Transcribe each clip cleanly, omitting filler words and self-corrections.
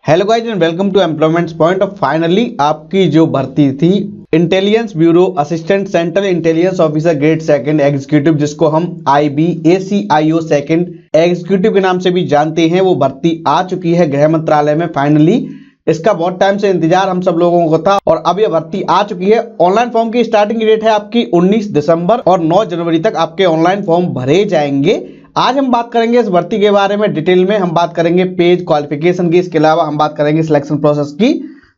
Hello guys and welcome to employments point. Off finally आपकी जो भर्ती थी intelligence bureau assistant central intelligence officer grade second executive, जिसको हम IBACIO सेकंड एग्जीक्यूटिव के नाम से भी जानते हैं, वो भर्ती आ चुकी है गृह मंत्रालय में। फाइनली इसका बहुत टाइम से इंतजार हम सब लोगों को था और अब ये भर्ती आ चुकी है। ऑनलाइन फॉर्म की स्टार्टिंग डेट है आपकी 19 दिसंबर और 9 जनवरी तक आपके ऑनलाइन फॉर्म भरे जाएंगे। आज हम बात करेंगे इस भर्ती के बारे में डिटेल में। हम बात करेंगे पेज क्वालिफिकेशन की, इसके अलावा हम बात करेंगे सिलेक्शन प्रोसेस की।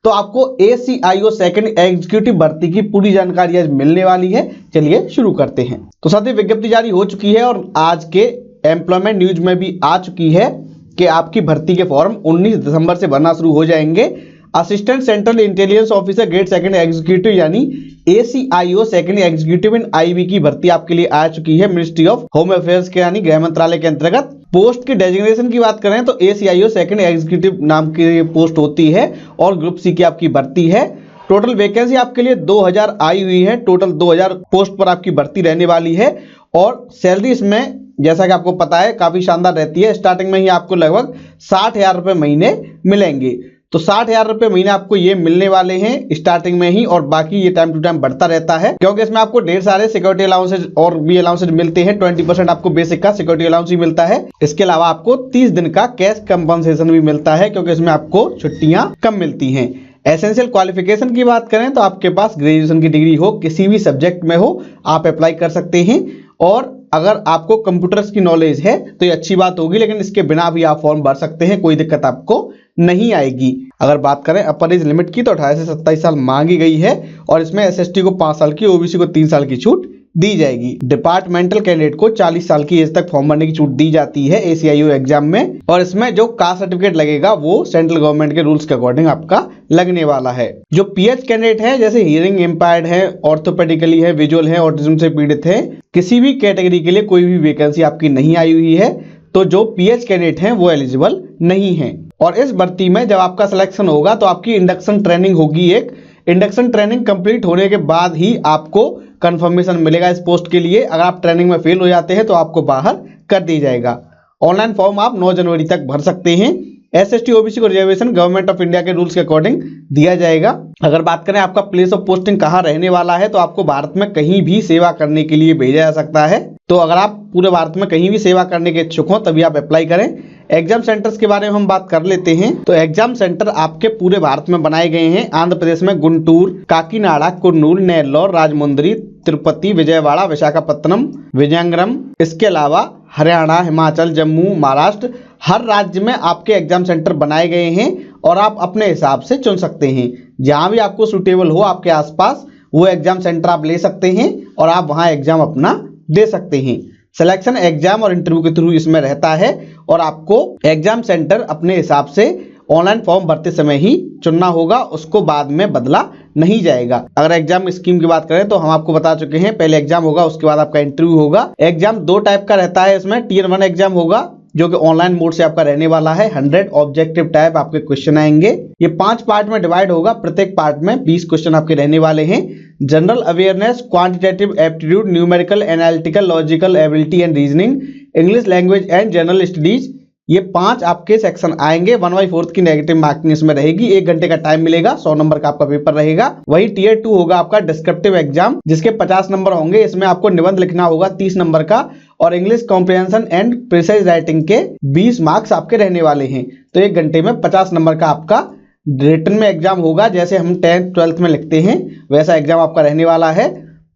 तो आपको ACIO सेकंड एग्जीक्यूटिव भर्ती की पूरी जानकारी आज मिलने वाली है। चलिए शुरू करते हैं। तो साथ ही विज्ञप्ति जारी हो चुकी है और आज के एम्प्लॉयमेंट न्यूज में भी आ चुकी है कि आपकी भर्ती के फॉर्म 19 दिसंबर से भरना शुरू हो जाएंगे। Assistant central intelligence officer grade second executive यानी ACIO सेकंड एग्जीक्यूटिव इन IB की भर्ती आपके लिए आ चुकी है मिनिस्ट्री ऑफ होम अफेयर्स के यानी गृह मंत्रालय के अंतर्गत। पोस्ट की डेजिग्नेशन की बात करें तो ACIO सेकंड एग्जीक्यूटिव नाम की पोस्ट होती है और ग्रुप C की आपकी भर्ती है। टोटल वैकेंसी आपके लिए 2000 आई हुई है। टोटल 2000 पोस्ट पर आपकी भर्ती रहने वाली है और सैलरी इसमें जैसा कि आपको पता है काफी शानदार रहती है। स्टार्टिंग में ही आपको लगभग 60,000 रुपए महीने मिलेंगे। तो 60,000 रुपए महीने आपको ये मिलने वाले हैं स्टार्टिंग में ही और बाकी ये टाइम टू टाइम बढ़ता रहता है क्योंकि इसमें आपको ढेर सारे सिक्योरिटी अलाउंसेज और भी अलाउंसेज मिलते हैं। 20% आपको बेसिक का सिक्योरिटी अलाउंस ही मिलता है। इसके अलावा आपको 30 दिन का कैश कंपनसेशन भी मिलता है क्योंकि इसमें आपको छुट्टियां कम मिलती हैं। एसेंशियल क्वालिफिकेशन की बात करें तो आपके पास ग्रेजुएशन की डिग्री हो, किसी भी सब्जेक्ट में हो, आप अप्लाई कर सकते हैं। और अगर आपको कंप्यूटर्स की नॉलेज है तो ये अच्छी बात होगी, लेकिन इसके बिना भी आप फॉर्म भर सकते हैं, कोई दिक्कत आपको नहीं आएगी। अगर बात करें अपर एज लिमिट की तो 18 से 27 साल मांगी गई है और इसमें SST को 5 साल की, OBC को 3 साल की छूट दी जाएगी। डिपार्टमेंटल कैंडिडेट को 40 साल की एज तक फॉर्म भरने की छूट दी जाती है ACIO एग्जाम में और इसमें जो कास्ट सर्टिफिकेट लगेगा वो सेंट्रल गवर्नमेंट के रूल्स के अकॉर्डिंग आपका लगने वाला है। जो PH कैंडिडेट है जैसे हियरिंग इम्पायर्ड है, ऑर्थोपेडिकली है, विजुअल है, ऑटिज्म से पीड़ित है, किसी भी कैटेगरी के लिए कोई भी वैकेंसी आपकी नहीं आई हुई है तो जो PH कैंडिडेट हैं वो एलिजिबल नहीं है। और इस भर्ती में जब आपका सिलेक्शन होगा तो आपकी इंडक्शन ट्रेनिंग होगी। एक इंडक्शन ट्रेनिंग कंप्लीट होने के बाद ही आपको कंफर्मेशन मिलेगा इस पोस्ट के लिए। अगर आप ट्रेनिंग में फेल हो जाते हैं तो आपको बाहर कर दिया जाएगा। ऑनलाइन फॉर्म आप 9 जनवरी तक भर सकते हैं। SST OBC को रिजर्वेशन गवर्नमेंट ऑफ इंडिया के रूल्स के अकॉर्डिंग दिया जाएगा। अगर बात करें आपका प्लेस ऑफ पोस्टिंग कहाँ रहने वाला है तो आपको भारत में कहीं भी सेवा करने के लिए भेजा जा सकता है। तो अगर आप पूरे भारत में कहीं भी सेवा करने के इच्छुक हो तभी आप अप्लाई करें। एग्जाम सेंटर्स के बारे में हम बात कर लेते हैं। तो एग्जाम सेंटर आपके पूरे भारत में बनाए गए हैं। आंध्र प्रदेश में गुंटूर, काकीनाडा, कुर्नूल, नेल्लोर, राजमुंद्री, तिरुपति, विजयवाड़ा, विशाखापत्तनम, विजयनगरम, इसके अलावा हरियाणा, हिमाचल, जम्मू, महाराष्ट्र, हर राज्य में आपके एग्जाम सेंटर बनाए गए हैं और आप अपने हिसाब से चुन सकते हैं। जहां भी आपको सूटेबल हो आपके आसपास वो एग्जाम सेंटर आप ले सकते हैं और आप वहां एग्जाम अपना दे सकते हैं। सिलेक्शन एग्जाम और इंटरव्यू के थ्रू इसमें रहता है और आपको एग्जाम सेंटर अपने हिसाब से ऑनलाइन फॉर्म भरते समय ही चुनना होगा, उसको बाद में बदला नहीं जाएगा। अगर एग्जाम स्कीम की बात करें तो हम आपको बता चुके हैं, पहले एग्जाम होगा उसके बाद आपका इंटरव्यू होगा। एग्जाम 2 टाइप का रहता है। इसमें Tier 1 एग्जाम होगा जो कि ऑनलाइन मोड से आपका रहने वाला है। 100 ऑब्जेक्टिव टाइप आपके क्वेश्चन आएंगे। ये 5 पार्ट में डिवाइड होगा, प्रत्येक पार्ट में 20 क्वेश्चन आपके रहने वाले हैं। General awareness, quantitative aptitude, numerical, analytical, logical ability and reasoning, English language and general studies, ये 5 आपके सेक्शन आएंगे। 1/4 की नेगेटिव मार्किंग इसमें रहेगी। 1 घंटे का टाइम मिलेगा। 100 नंबर का आपका पेपर रहेगा। वही Tier 2 होगा आपका डिस्क्रिप्टिव एग्जाम जिसके 50 नंबर होंगे। इसमें आपको निबंध लिखना होगा 30 नंबर का और English comprehension and precise writing के 20 मार्क्स आपके रहने वाले हैं। तो 1 घंटे में 50 नंबर का आपका रिटन में एग्जाम होगा। जैसे हम 10th 12th में लिखते हैं वैसा एग्जाम आपका रहने वाला है।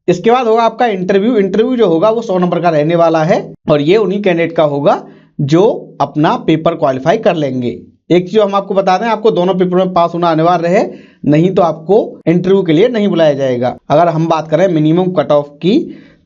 इसके बाद होगा आपका इंटरव्यू। इंटरव्यू जो होगा वो 100 नंबर का रहने वाला है और ये उन्हीं कैंडिडेट का होगा जो अपना पेपर क्वालिफाई कर लेंगे। एक चीज हम आपको बता दें, आपको दोनों पेपर में पास होना अनिवार्य है, नहीं तो आपको इंटरव्यू के लिए नहीं बुलाया जाएगा। अगर हम बात करें मिनिमम कट ऑफ की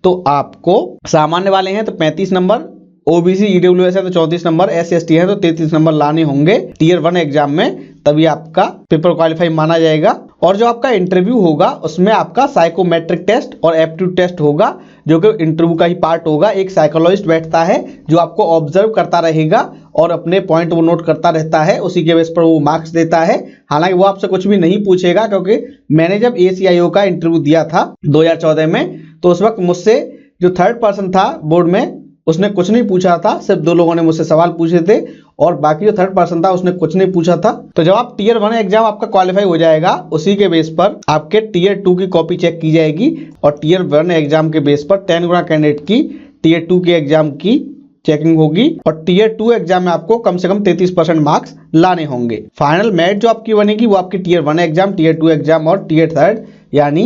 तो आपको सामान्य वाले हैं तो 35 नंबर, OBC EWS है तो 34 नंबर, SC/ST है तो 33 नंबर लाने होंगे Tier 1 एग्जाम में, तभी आपका पेपर क्वालिफाई माना जाएगा। और जो आपका इंटरव्यू होगा उसमें आपका साइकोमेट्रिक टेस्ट और एप्टीट्यूड टेस्ट होगा जो कि इंटरव्यू का ही पार्ट होगा। एक साइकोलॉजिस्ट बैठता है जो आपको ऑब्जर्व करता रहेगा और अपने पॉइंट वो नोट करता रहता है, उसी के बेस पर वो मार्क्स देता है। हालांकि वो आपसे कुछ भी नहीं पूछेगा क्योंकि मैंने जब ACIO का इंटरव्यू दिया था 2014 में तो उस वक्त मुझसे जो 3rd पर्सन था बोर्ड में उसने कुछ नहीं पूछा था, सिर्फ 2 लोगों ने मुझसे सवाल पूछे थे और बाकी जो थर्ड पर्सन था उसने कुछ नहीं पूछा था। तो जब आप टीयर 1 एग्जाम आपका क्वालिफाई हो जाएगा, उसी के बेस पर आपके टीयर 2 की कॉपी चेक की जाएगी और टीयर 1 एग्जाम के बेस पर 10 गुना कैंडिडेट की टीयर 2 के एग्जाम की चेकिंग होगी और टीयर 2 एग्जाम में आपको कम से कम 33% मार्क्स लाने होंगे। फाइनल मेरिट जो आपकी बनेगी वो आपकी टीयर 1 एग्जाम, टीयर 2 एग्जाम और टीयर 3 यानी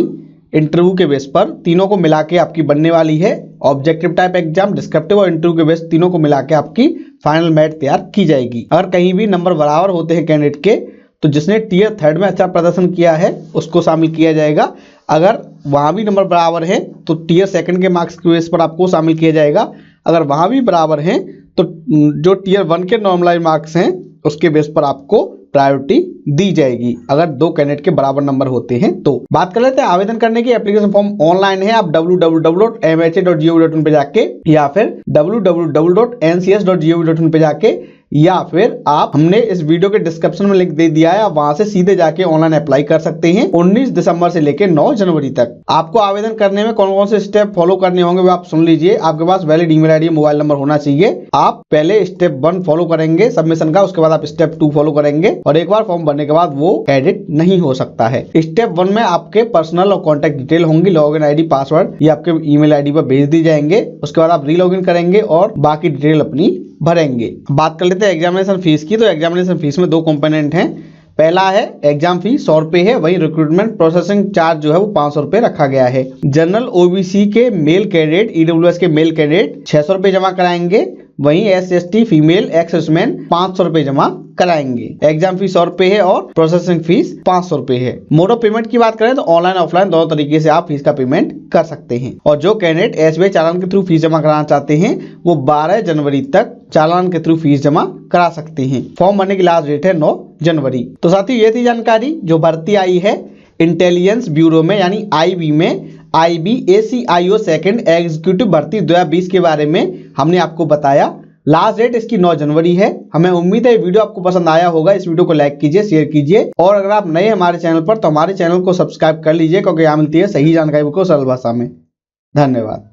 इंटरव्यू के बेस पर तीनों को मिला के आपकी बनने वाली है। ऑब्जेक्टिव टाइप एग्जाम, डिस्क्रिप्टिव और इंटरव्यू के बेस तीनों को मिला के आपकी फाइनल मेरिट तैयार की जाएगी। अगर कहीं भी नंबर बराबर होते हैं कैंडिडेट के तो जिसने टीयर 3 में अच्छा प्रदर्शन किया है उसको शामिल किया जाएगा। अगर वहां भी नंबर बराबर है तो टीयर 2 के मार्क्स के बेस पर आपको शामिल किया जाएगा। अगर वहां भी बराबर हैं तो जो टीयर 1 के नॉर्मलाइज मार्क्स हैं उसके बेस पर आपको प्रायोरिटी दी जाएगी अगर दो कैंडिडेट के बराबर नंबर होते हैं। तो बात कर लेते हैं आवेदन करने की। एप्लीकेशन फॉर्म ऑनलाइन है, आप www.mha.gov.in पे जाके या फिर www.ncs.gov.in पे जाके या फिर आप हमने इस वीडियो के डिस्क्रिप्शन में लिंक दे दिया है, आप वहां से सीधे जाके ऑनलाइन अप्लाई कर सकते हैं। 19 दिसंबर से लेकर 9 जनवरी तक आपको आवेदन करने में कौन कौन से स्टेप फॉलो करने होंगे वो आप सुन लीजिए। आपके पास valid email ID, mobile number होना चाहिए। आप पहले स्टेप 1 फॉलो करेंगे सबमिशन का, उसके बाद आप स्टेप 2 फॉलो करेंगे और एक बार फॉर्म भरने के बाद वो एडिट नहीं हो सकता है। स्टेप 1 में आपके पर्सनल और कॉन्टैक्ट डिटेल होंगी, लॉगिन आईडी, पासवर्ड ये आपके ईमेल आईडी पर भेज दी जाएंगे। उसके बाद आप रीलॉगिन करेंगे और बाकी डिटेल अपनी भरेंगे। बात कर लेते हैं एग्जामिनेशन फीस की। तो एग्जामिनेशन फीस में 2 कंपोनेंट हैं। पहला है एग्जाम फीस 100 रुपए है, वहीं रिक्रूटमेंट प्रोसेसिंग चार्ज जो है वो 500 रुपए रखा गया है। जनरल ओबीसी के मेल कैंडिडेट, ईडब्ल्यूएस के मेल कैंडिडेट 600 रुपए जमा कराएंगे, वहीं एससी/एसटी फीमेल एक्स-सर्विसमैन 500 रुपए जमा कराएंगे। एग्जाम फीस 100 रुपए है और प्रोसेसिंग फीस 500 रुपए है। मोड ऑफ पेमेंट की बात करें तो ऑनलाइन ऑफलाइन दोनों तरीके से आप फीस का पेमेंट कर सकते हैं। और जो कैंडिडेट एसबीआई चालान के थ्रू फीस जमा कराना चाहते हैं वो 12 जनवरी तक चालान के थ्रू फीस जमा करा सकते हैं। फॉर्म भरने की लास्ट डेट है 9 जनवरी। तो साथियों ये थी जानकारी जो भर्ती आई है इंटेलिजेंस ब्यूरो में यानी आईबी में। आईबी ACIO सेकंड एग्जीक्यूटिव भर्ती 2020 के बारे में हमने आपको बताया। लास्ट डेट इसकी 9 जनवरी है। हमें उम्मीद है ये वीडियो आपको पसंद आया होगा। इस वीडियो को लाइक कीजिए, शेयर कीजिए और अगर आप नए हमारे चैनल पर तो हमारे चैनल को सब्सक्राइब कर लीजिए क्योंकि यहाँ मिलती है सही जानकारी को सरल भाषा में। धन्यवाद।